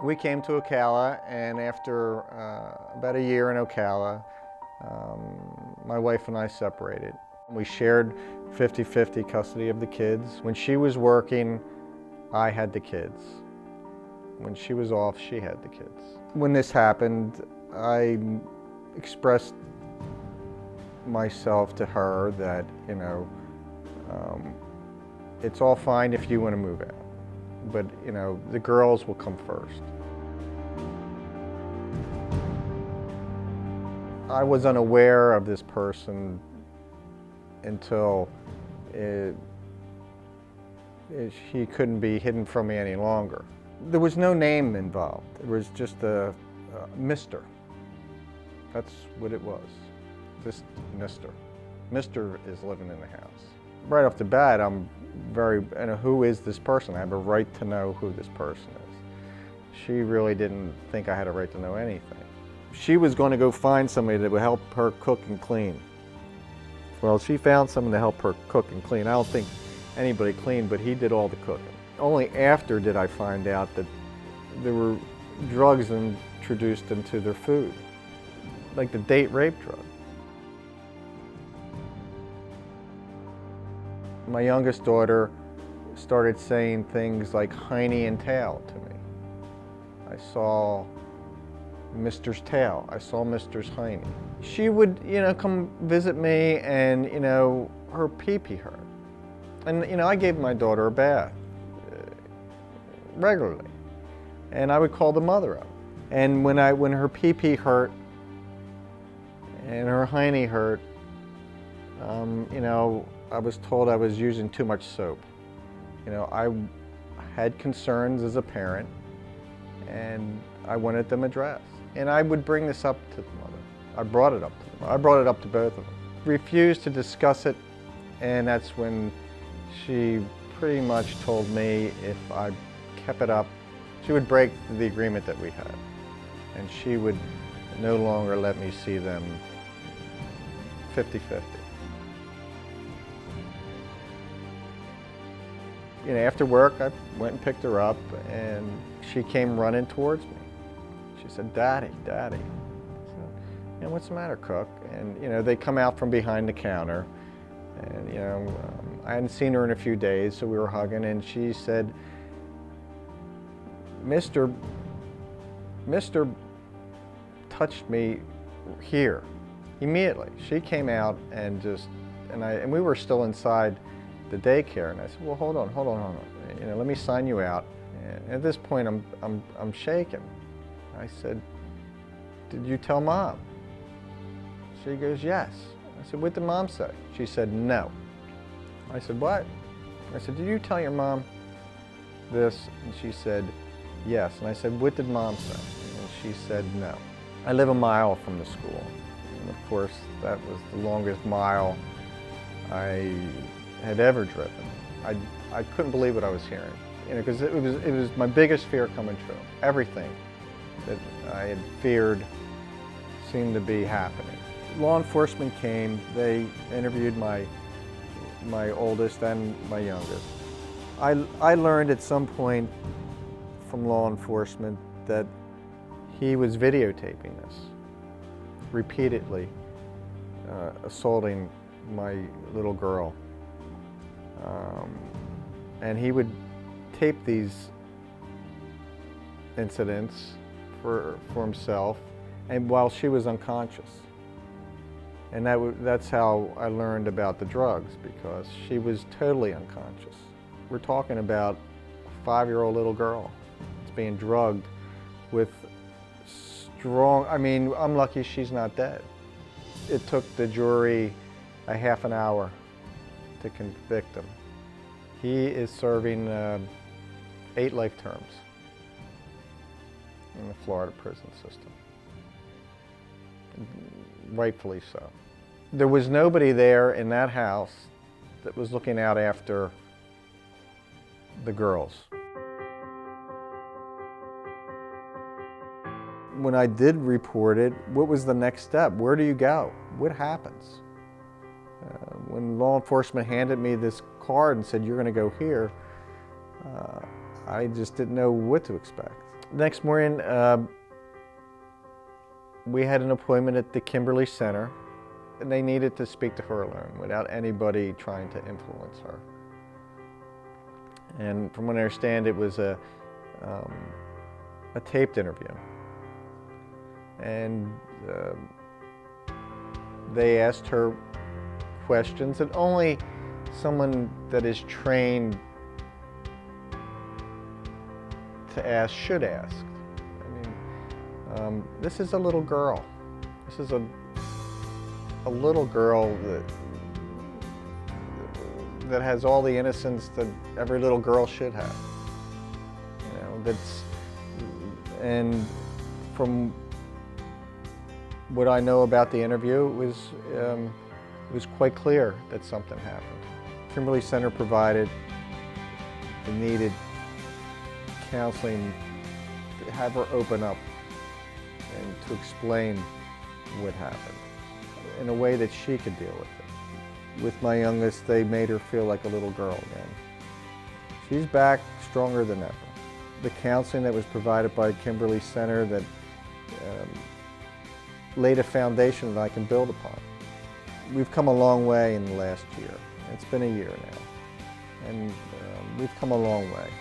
We came to Ocala, and after about a year in Ocala, my wife and I separated. We shared 50-50 custody of the kids. When she was working, I had the kids. When she was off, she had the kids. When this happened, I expressed myself to her that, it's all fine if you want to move out, but, the girls will come first. I was unaware of this person until he couldn't be hidden from me any longer. There was no name involved. It was just a Mr. That's what it was, just Mr. Mr. is living in the house. Right off the bat, I'm very, who is this person? I have a right to know who this person is. She really didn't think I had a right to know anything. She was going to go find somebody that would help her cook and clean. Well, she found someone to help her cook and clean. I don't think anybody cleaned, but he did all the cooking. Only after did I find out that there were drugs introduced into their food, like the date rape drug. My youngest daughter started saying things like hiney and tail to me. I saw Mr.'s tail. I saw Mr.'s hiney. She would, come visit me, and, her pee-pee hurt. And, I gave my daughter a bath regularly. And I would call the mother up. And when her pee-pee hurt and her hiney hurt, I was told I was using too much soap. I had concerns as a parent, and I wanted them addressed. And I would bring this up to the mother. I brought it up to them. I brought it up to both of them. Refused to discuss it, and that's when she pretty much told me if I kept it up, she would break the agreement that we had. And she would no longer let me see them 50-50. After work, I went and picked her up, and she came running towards me. She said, "Daddy, Daddy." I said, "What's the matter, Cook?" And, they come out from behind the counter, and, I hadn't seen her in a few days, so we were hugging, and she said, Mr. touched me here immediately. She came out and and we were still inside the daycare, and I said, "Well, hold on. Let me sign you out." And at this point, I'm shaking. I said, "Did you tell Mom?" She goes, "Yes." I said, "What did Mom say?" She said, "No." I said, "What?" I said, "Did you tell your mom this?" And she said, "Yes." And I said, "What did Mom say?" And she said, "No." I live a mile from the school. And of course, that was the longest mile I had ever driven. I couldn't believe what I was hearing, because it was my biggest fear coming true. Everything that I had feared seemed to be happening. Law enforcement came. They interviewed my oldest and my youngest. I learned at some point from law enforcement that he was videotaping this, repeatedly assaulting my little girl. And he would tape these incidents for himself, and while she was unconscious. And that's how I learned about the drugs, because she was totally unconscious. We're talking about a 5-year-old little girl that's being drugged with strong, I'm lucky she's not dead. It took the jury a half an hour to convict him. He is serving 8 life terms in the Florida prison system. Rightfully so. There was nobody there in that house that was looking out after the girls. When I did report it, what was the next step? Where do you go? What happens? When law enforcement handed me this card and said, "You're going to go here," I just didn't know what to expect. Next morning, we had an appointment at the Kimberly Center, and they needed to speak to her alone without anybody trying to influence her. And from what I understand, it was a taped interview. And they asked her questions that only someone that is trained to ask should ask. I mean, this is a little girl. This is a little girl that has all the innocence that every little girl should have. You know, and from what I know about the interview, it was quite clear that something happened. Kimberly Center provided the needed counseling to have her open up and to explain what happened in a way that she could deal with it. With my youngest, they made her feel like a little girl again. She's back stronger than ever. The counseling that was provided by Kimberly Center that laid a foundation that I can build upon. We've come a long way in the last year. It's been a year now, and we've come a long way.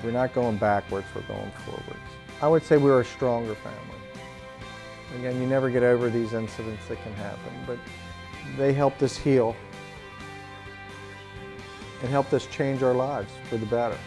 We're not going backwards, we're going forwards. I would say we're a stronger family. Again, you never get over these incidents that can happen, but they helped us heal and helped us change our lives for the better.